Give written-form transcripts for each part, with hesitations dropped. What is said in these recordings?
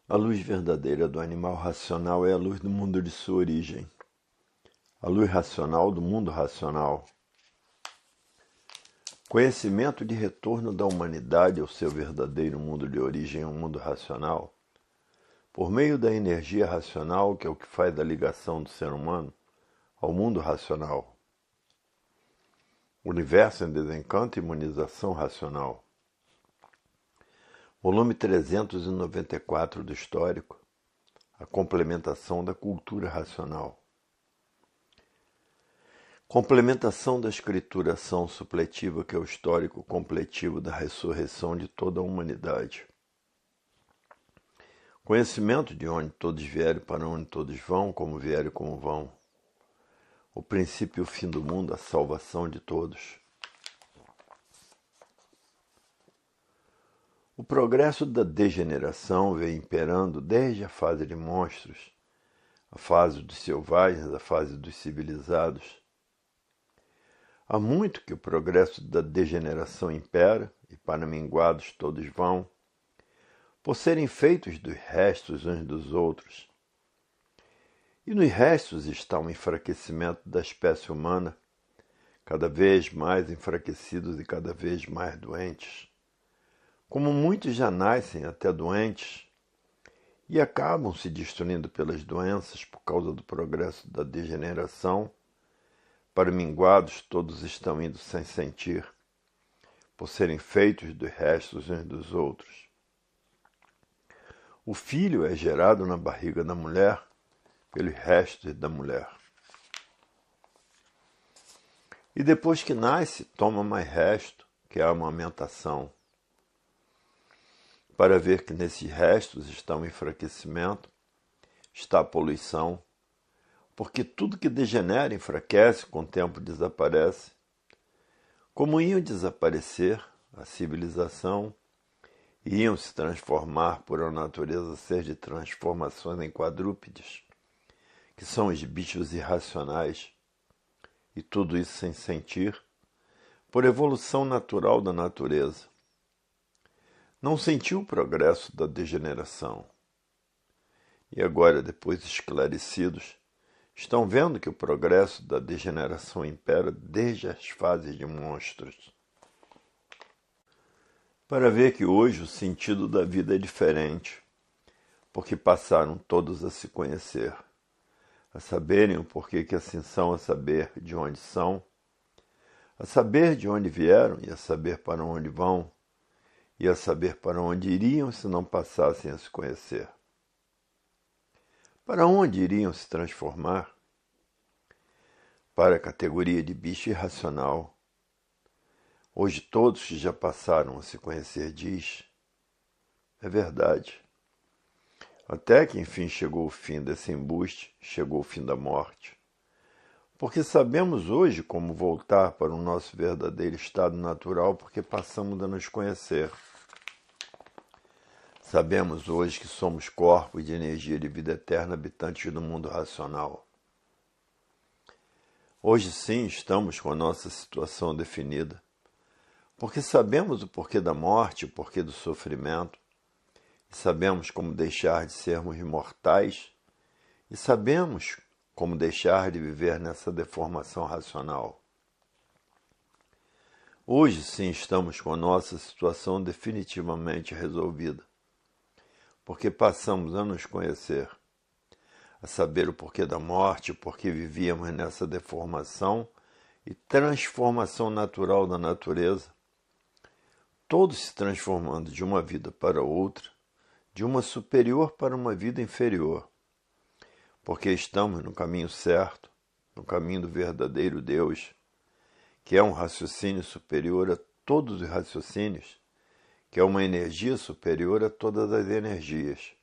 A luz verdadeira do animal racional é a luz do mundo de sua origem. A luz racional do mundo racional. Conhecimento de retorno da humanidade ao seu verdadeiro mundo de origem, o mundo racional, por meio da energia racional, que é o que faz a ligação do ser humano ao mundo racional. Universo em Desencanto e Imunização Racional. Volume 394 do Histórico. A complementação da cultura racional. Complementação da escrituração supletiva, que é o histórico completivo da ressurreição de toda a humanidade. Conhecimento de onde todos vieram, para onde todos vão, como vieram e como vão. O princípio e o fim do mundo, a salvação de todos. O progresso da degeneração vem imperando desde a fase de monstros, a fase dos selvagens, a fase dos civilizados. Há muito que o progresso da degeneração impera, e para minguados todos vão, por serem feitos dos restos uns dos outros. E nos restos está o enfraquecimento da espécie humana, cada vez mais enfraquecidos e cada vez mais doentes. Como muitos já nascem até doentes e acabam se destruindo pelas doenças por causa do progresso da degeneração, para minguados todos estão indo sem sentir, por serem feitos dos restos uns dos outros. O filho é gerado na barriga da mulher pelos restos da mulher. E depois que nasce, toma mais resto, que é a amamentação, para ver que nesses restos está o enfraquecimento, está a poluição, porque tudo que degenera enfraquece, com o tempo desaparece. Como iam desaparecer a civilização, iam se transformar por a natureza ser de transformações em quadrúpedes, que são os bichos irracionais, e tudo isso sem sentir, por evolução natural da natureza. Não sentiu o progresso da degeneração. E agora, depois esclarecidos, estão vendo que o progresso da degeneração impera desde as fases de monstros. Para ver que hoje o sentido da vida é diferente, porque passaram todos a se conhecer, a saberem o porquê que assim são, a saber de onde são, a saber de onde vieram e a saber para onde vão, e a saber para onde iriam se não passassem a se conhecer. Para onde iriam se transformar? Para a categoria de bicho irracional. Hoje todos que já passaram a se conhecer diz, é verdade. Até que enfim chegou o fim desse embuste, chegou o fim da morte. Porque sabemos hoje como voltar para o nosso verdadeiro estado natural, porque passamos a nos conhecer. Sabemos hoje que somos corpos de energia de vida eterna habitantes do mundo racional. Hoje sim estamos com a nossa situação definida, porque sabemos o porquê da morte, o porquê do sofrimento, e sabemos como deixar de sermos imortais, e sabemos como deixar de viver nessa deformação racional. Hoje sim estamos com a nossa situação definitivamente resolvida, porque passamos a nos conhecer, a saber o porquê da morte, o porquê vivíamos nessa deformação e transformação natural da natureza, todos se transformando de uma vida para outra, de uma superior para uma vida inferior, porque estamos no caminho certo, no caminho do verdadeiro Deus, que é um raciocínio superior a todos os raciocínios, que é uma energia superior a todas as energias.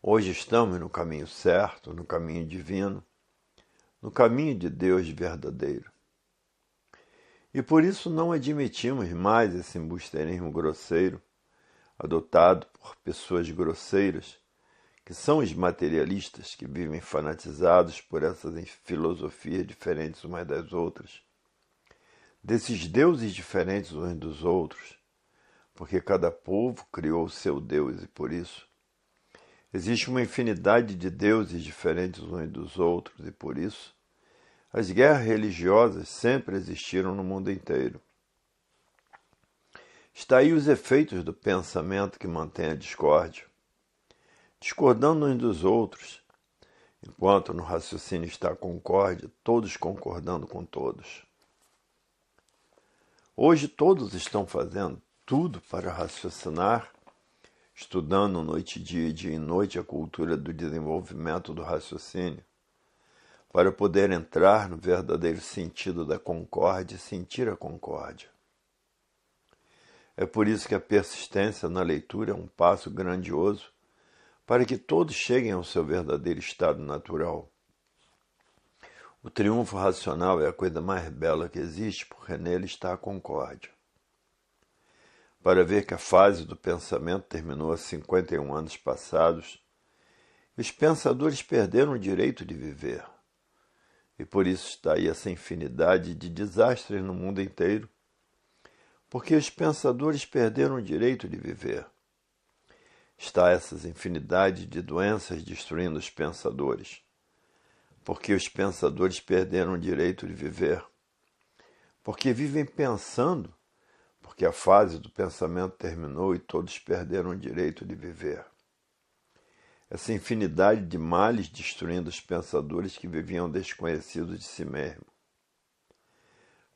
Hoje estamos no caminho certo, no caminho divino, no caminho de Deus verdadeiro. E por isso não admitimos mais esse embusteirismo grosseiro, adotado por pessoas grosseiras, que são os materialistas que vivem fanatizados por essas filosofias diferentes umas das outras, desses deuses diferentes uns dos outros, porque cada povo criou o seu Deus e por isso existe uma infinidade de deuses diferentes uns dos outros e por isso as guerras religiosas sempre existiram no mundo inteiro. Está aí os efeitos do pensamento que mantém a discórdia, discordando uns dos outros, enquanto no raciocínio está a concórdia, todos concordando com todos. Hoje todos estão fazendo tudo para raciocinar, estudando noite e dia e noite a cultura do desenvolvimento do raciocínio, para poder entrar no verdadeiro sentido da concórdia e sentir a concórdia. É por isso que a persistência na leitura é um passo grandioso para que todos cheguem ao seu verdadeiro estado natural. O triunfo racional é a coisa mais bela que existe, porque nele está a concórdia. Para ver que a fase do pensamento terminou há 51 anos passados, os pensadores perderam o direito de viver. E por isso está aí essa infinidade de desastres no mundo inteiro, porque os pensadores perderam o direito de viver. Está essas infinidades de doenças destruindo os pensadores, porque os pensadores perderam o direito de viver, porque vivem pensando, porque a fase do pensamento terminou e todos perderam o direito de viver. Essa infinidade de males destruindo os pensadores que viviam desconhecidos de si mesmo.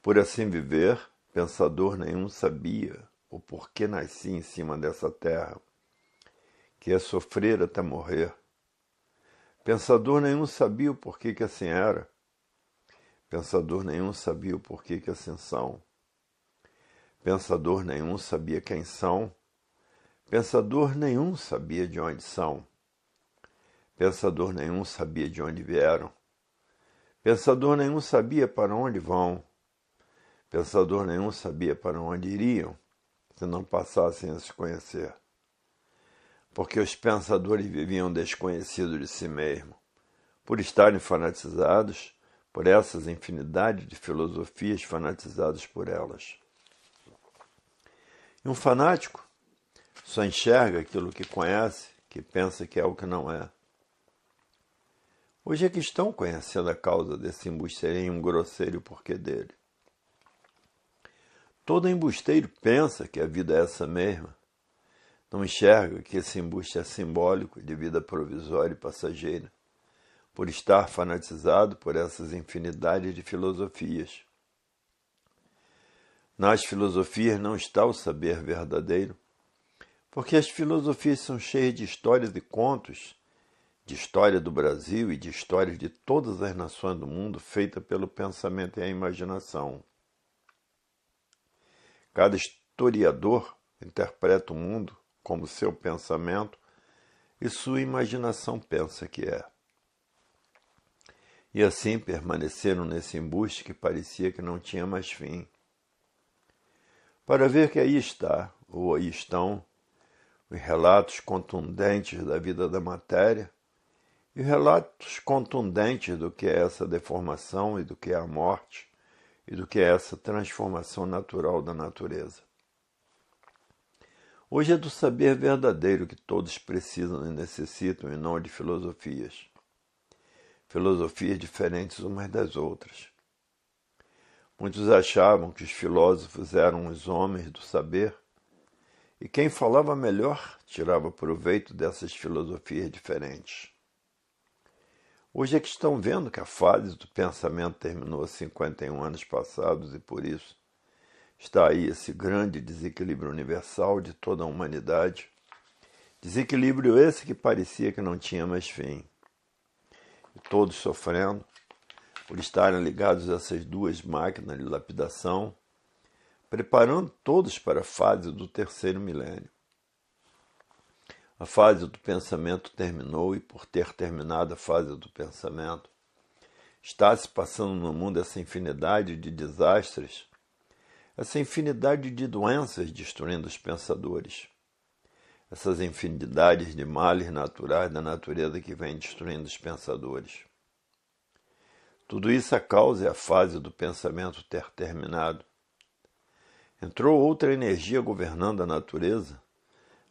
Por assim viver, pensador nenhum sabia o porquê nascia em cima dessa terra, que é sofrer até morrer. Pensador nenhum sabia o porquê que assim era. Pensador nenhum sabia o porquê que assim são. Pensador nenhum sabia quem são. Pensador nenhum sabia de onde são. Pensador nenhum sabia de onde vieram. Pensador nenhum sabia para onde vão. Pensador nenhum sabia para onde iriam, se não passassem a se conhecer. Porque os pensadores viviam desconhecidos de si mesmos, por estarem fanatizados por essas infinidades de filosofias fanatizadas por elas. E um fanático só enxerga aquilo que conhece, que pensa que é o que não é. Hoje é que estão conhecendo a causa desse embusteiro e um grosseiro porquê dele. Todo embusteiro pensa que a vida é essa mesma. Não enxerga que esse embuste é simbólico de vida provisória e passageira, por estar fanatizado por essas infinidades de filosofias. Nas filosofias não está o saber verdadeiro, porque as filosofias são cheias de histórias e contos, de história do Brasil e de histórias de todas as nações do mundo, feita pelo pensamento e a imaginação. Cada historiador interpreta o mundo como seu pensamento e sua imaginação pensa que é. E assim permaneceram nesse embuste que parecia que não tinha mais fim. Para ver que aí está, ou aí estão, os relatos contundentes da vida da matéria e os relatos contundentes do que é essa deformação e do que é a morte e do que é essa transformação natural da natureza. Hoje é do saber verdadeiro que todos precisam e necessitam, e não de filosofias. Filosofias diferentes umas das outras. Muitos achavam que os filósofos eram os homens do saber, e quem falava melhor tirava proveito dessas filosofias diferentes. Hoje é que estão vendo que a fase do pensamento terminou há 51 anos passados e por isso está aí esse grande desequilíbrio universal de toda a humanidade. Desequilíbrio esse que parecia que não tinha mais fim. E todos sofrendo por estarem ligados a essas duas máquinas de lapidação, preparando todos para a fase do terceiro milênio. A fase do pensamento terminou e, por ter terminado a fase do pensamento, está se passando no mundo essa infinidade de desastres, essa infinidade de doenças destruindo os pensadores, essas infinidades de males naturais da natureza que vem destruindo os pensadores. Tudo isso a causa é a fase do pensamento ter terminado. Entrou outra energia governando a natureza,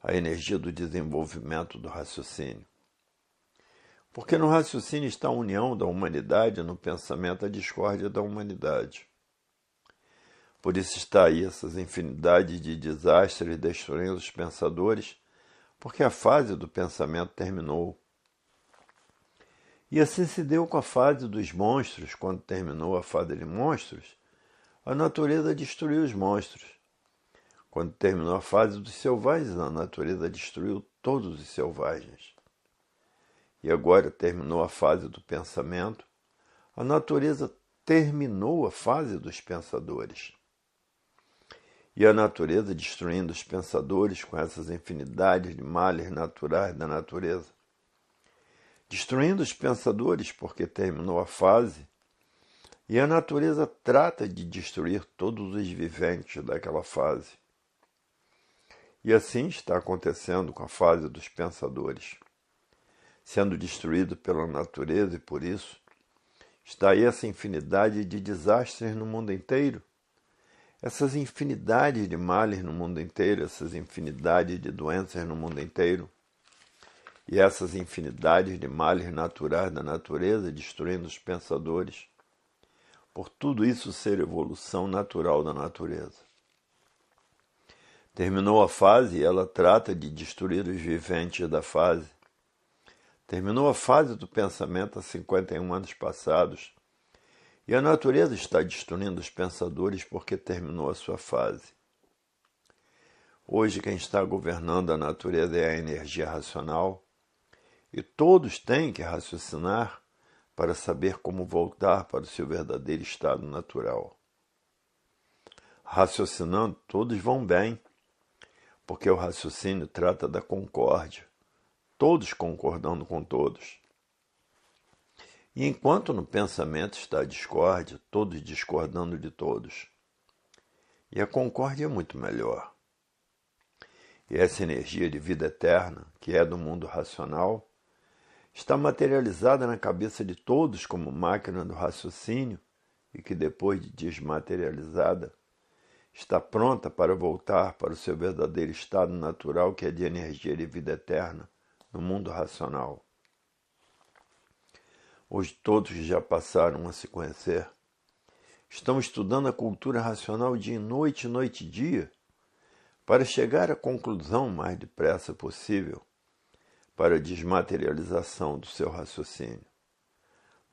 a energia do desenvolvimento do raciocínio. Porque no raciocínio está a união da humanidade, no pensamento a discórdia da humanidade. Por isso está aí essas infinidades de desastres destruindo os pensadores, porque a fase do pensamento terminou. E assim se deu com a fase dos monstros. Quando terminou a fase de monstros, a natureza destruiu os monstros. Quando terminou a fase dos selvagens, a natureza destruiu todos os selvagens. E agora terminou a fase do pensamento, a natureza terminou a fase dos pensadores. E a natureza destruindo os pensadores com essas infinidades de males naturais da natureza. Destruindo os pensadores porque terminou a fase, e a natureza trata de destruir todos os viventes daquela fase. E assim está acontecendo com a fase dos pensadores, sendo destruído pela natureza, e por isso está aí essa infinidade de desastres no mundo inteiro, essas infinidades de males no mundo inteiro, essas infinidades de doenças no mundo inteiro, e essas infinidades de males naturais da natureza destruindo os pensadores, por tudo isso ser evolução natural da natureza. Terminou a fase e ela trata de destruir os viventes da fase. Terminou a fase do pensamento há 51 anos passados, e a natureza está destruindo os pensadores porque terminou a sua fase. Hoje quem está governando a natureza é a energia racional, e todos têm que raciocinar para saber como voltar para o seu verdadeiro estado natural. Raciocinando, todos vão bem, porque o raciocínio trata da concórdia, todos concordando com todos. E enquanto no pensamento está a discórdia, todos discordando de todos. E a concórdia é muito melhor. E essa energia de vida eterna, que é do mundo racional, está materializada na cabeça de todos como máquina do raciocínio e que depois de desmaterializada, está pronta para voltar para o seu verdadeiro estado natural, que é de energia de vida eterna, no mundo racional. Hoje todos que já passaram a se conhecer estão estudando a cultura racional dia e noite e dia, para chegar à conclusão o mais depressa possível para a desmaterialização do seu raciocínio.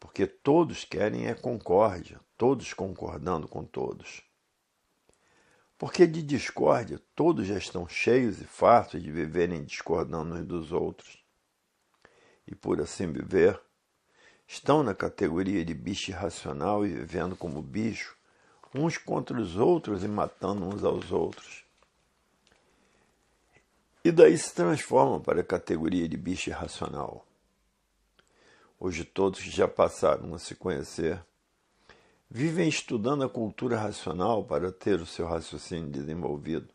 Porque todos querem é concórdia, todos concordando com todos. Porque de discórdia todos já estão cheios e fartos de viverem discordando uns dos outros. E por assim viver, estão na categoria de bicho irracional e vivendo como bicho, uns contra os outros e matando uns aos outros. E daí se transformam para a categoria de bicho irracional. Hoje todos que já passaram a se conhecer vivem estudando a cultura racional para ter o seu raciocínio desenvolvido,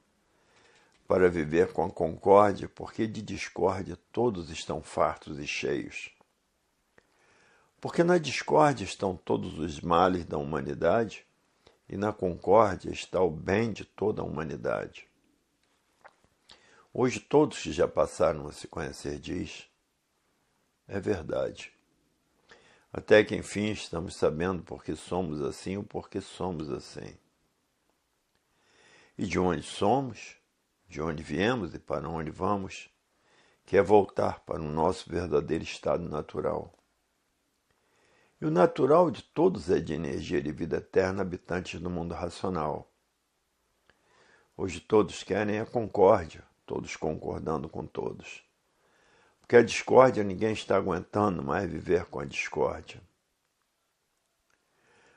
para viver com a concórdia, porque de discórdia todos estão fartos e cheios. Porque na discórdia estão todos os males da humanidade e na concórdia está o bem de toda a humanidade. Hoje todos que já passaram a se conhecer diz, é verdade. Até que enfim estamos sabendo por que somos assim ou por que somos assim. E de onde somos, de onde viemos e para onde vamos, que é voltar para o nosso verdadeiro estado natural. E o natural de todos é de energia de vida eterna, habitantes do mundo racional. Hoje todos querem a concórdia, todos concordando com todos. Porque a discórdia ninguém está aguentando mais viver com a discórdia.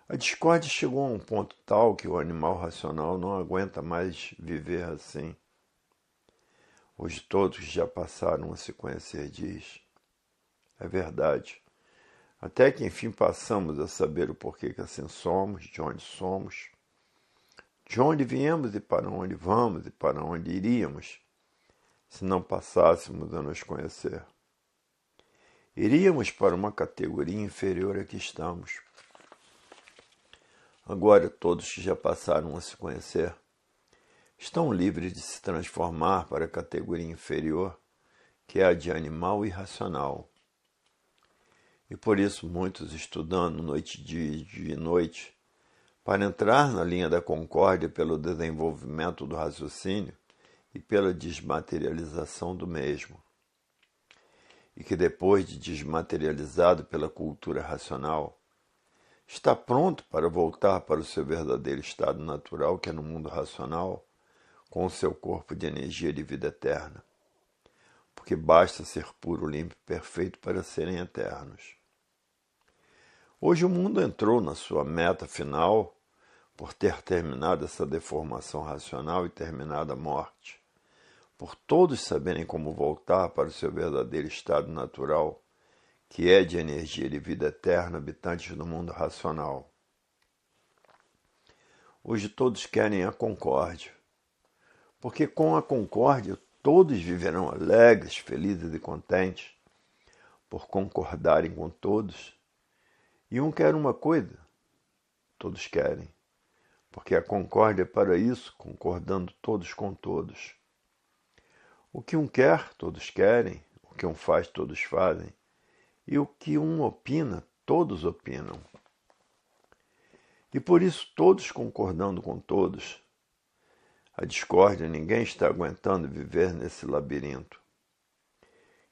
A discórdia chegou a um ponto tal que o animal racional não aguenta mais viver assim. Hoje todos que já passaram a se conhecer diz, é verdade. Até que enfim passamos a saber o porquê que assim somos, de onde viemos e para onde vamos e para onde iríamos, se não passássemos a nos conhecer. Iríamos para uma categoria inferior a que estamos. Agora todos que já passaram a se conhecer estão livres de se transformar para a categoria inferior, que é a de animal irracional. E por isso muitos estudando noite e dia e noite, para entrar na linha da concórdia pelo desenvolvimento do raciocínio e pela desmaterialização do mesmo. E que depois de desmaterializado pela cultura racional, está pronto para voltar para o seu verdadeiro estado natural, que é no mundo racional, com o seu corpo de energia de vida eterna. Porque basta ser puro, limpo e perfeito para serem eternos. Hoje o mundo entrou na sua meta final, por ter terminado essa deformação racional e terminado a morte, por todos saberem como voltar para o seu verdadeiro estado natural, que é de energia de vida eterna, habitantes do mundo racional. Hoje todos querem a concórdia, porque com a concórdia todos viverão alegres, felizes e contentes, por concordarem com todos. E um quer uma coisa, todos querem, porque a concórdia é para isso, concordando todos com todos. O que um quer, todos querem, o que um faz, todos fazem, e o que um opina, todos opinam. E por isso, todos concordando com todos, a discórdia, ninguém está aguentando viver nesse labirinto.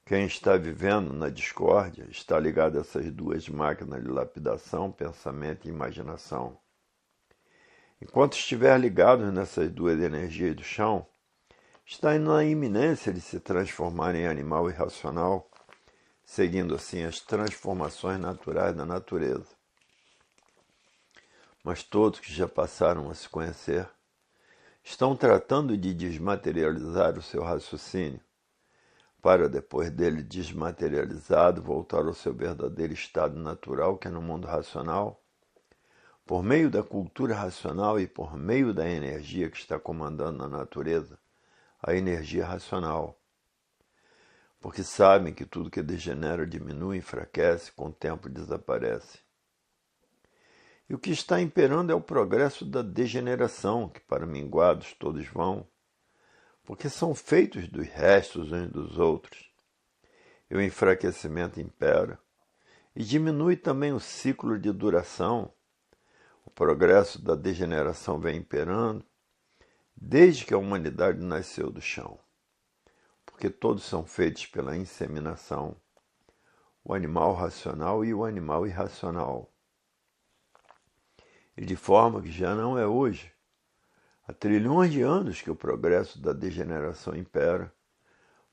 Quem está vivendo na discórdia está ligado a essas duas máquinas de lapidação, pensamento e imaginação. Enquanto estiver ligado nessas duas energias do chão, está na iminência de se transformar em animal irracional, seguindo assim as transformações naturais da natureza. Mas todos que já passaram a se conhecer estão tratando de desmaterializar o seu raciocínio, para depois dele desmaterializado voltar ao seu verdadeiro estado natural, que é no mundo racional, por meio da cultura racional e por meio da energia que está comandando a natureza, a energia racional. Porque sabem que tudo que degenera diminui, enfraquece, com o tempo desaparece. E o que está imperando é o progresso da degeneração, que para minguados todos vão, porque são feitos dos restos uns dos outros. E o enfraquecimento impera, e diminui também o ciclo de duração. O progresso da degeneração vem imperando, desde que a humanidade nasceu do chão. Porque todos são feitos pela inseminação, o animal racional e o animal irracional. E de forma que já não é hoje, há trilhões de anos que o progresso da degeneração impera,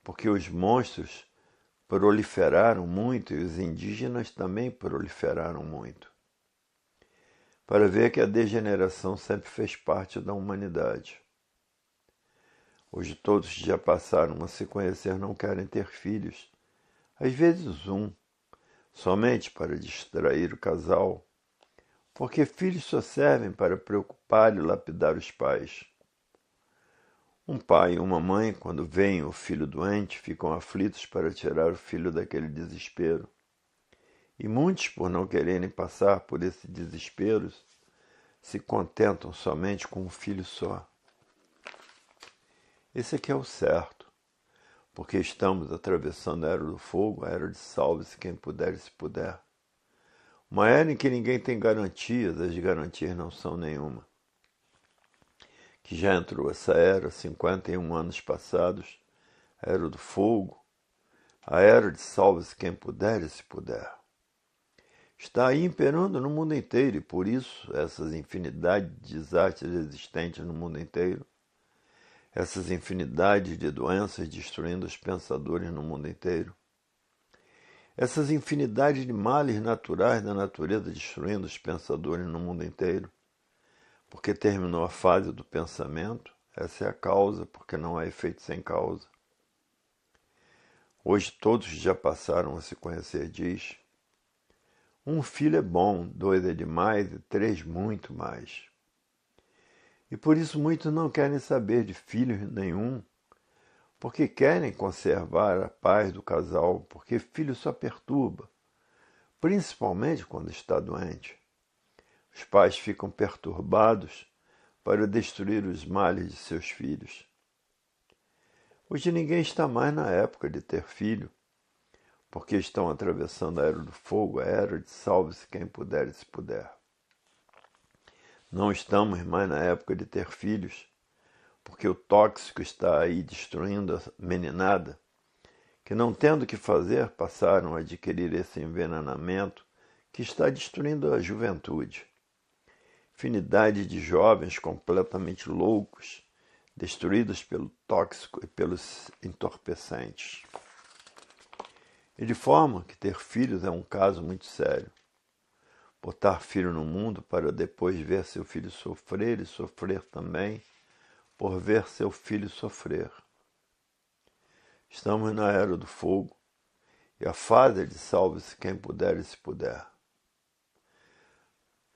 porque os monstros proliferaram muito e os indígenas também proliferaram muito. Para ver que a degeneração sempre fez parte da humanidade. Hoje todos que já passaram a se conhecer não querem ter filhos, às vezes um, somente para distrair o casal, porque filhos só servem para preocupar e lapidar os pais. Um pai e uma mãe, quando veem o filho doente, ficam aflitos para tirar o filho daquele desespero. E muitos, por não quererem passar por esse desespero, se contentam somente com um filho só. Esse aqui é o certo, porque estamos atravessando a era do fogo, a era de salve-se quem puder e se puder. Uma era em que ninguém tem garantias, as garantias não são nenhuma. Que já entrou essa era, 51 anos passados, a era do fogo, a era de salve-se quem puder e se puder. Está aí imperando no mundo inteiro e por isso essas infinidades de desastres existentes no mundo inteiro, essas infinidades de doenças destruindo os pensadores no mundo inteiro, essas infinidades de males naturais da natureza destruindo os pensadores no mundo inteiro, porque terminou a fase do pensamento, essa é a causa, porque não há efeito sem causa. Hoje todos já passaram a se conhecer, diz: um filho é bom, 2 é demais e 3 muito mais. E por isso muitos não querem saber de filhos nenhum, porque querem conservar a paz do casal, porque filho só perturba, principalmente quando está doente. Os pais ficam perturbados para destruir os males de seus filhos. Hoje ninguém está mais na época de ter filho, porque estão atravessando a era do fogo, a era de salve-se quem puder e se puder. Não estamos mais na época de ter filhos, porque o tóxico está aí destruindo a meninada, que não tendo o que fazer, passaram a adquirir esse envenenamento que está destruindo a juventude. Infinidade de jovens completamente loucos, destruídos pelo tóxico e pelos entorpecentes. E de forma que ter filhos é um caso muito sério. Botar filho no mundo para depois ver seu filho sofrer e sofrer também por ver seu filho sofrer. Estamos na era do fogo e a fase de salve-se quem puder e se puder.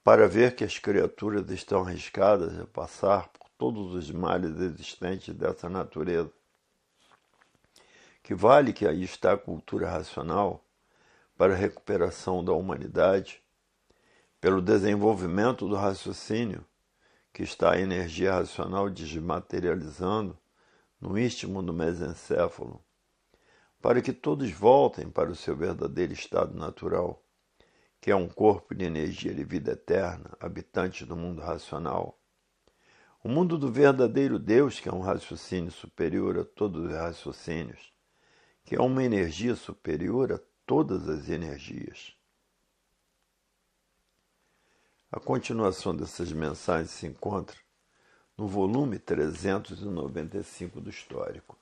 Para ver que as criaturas estão arriscadas a passar por todos os males existentes dessa natureza. Que vale que aí está a cultura racional para a recuperação da humanidade, pelo desenvolvimento do raciocínio, que está a energia racional desmaterializando no istmo do mesencéfalo, para que todos voltem para o seu verdadeiro estado natural, que é um corpo de energia de vida eterna, habitante do mundo racional. O mundo do verdadeiro Deus, que é um raciocínio superior a todos os raciocínios, que é uma energia superior a todas as energias. A continuação dessas mensagens se encontra no volume 395 do Histórico.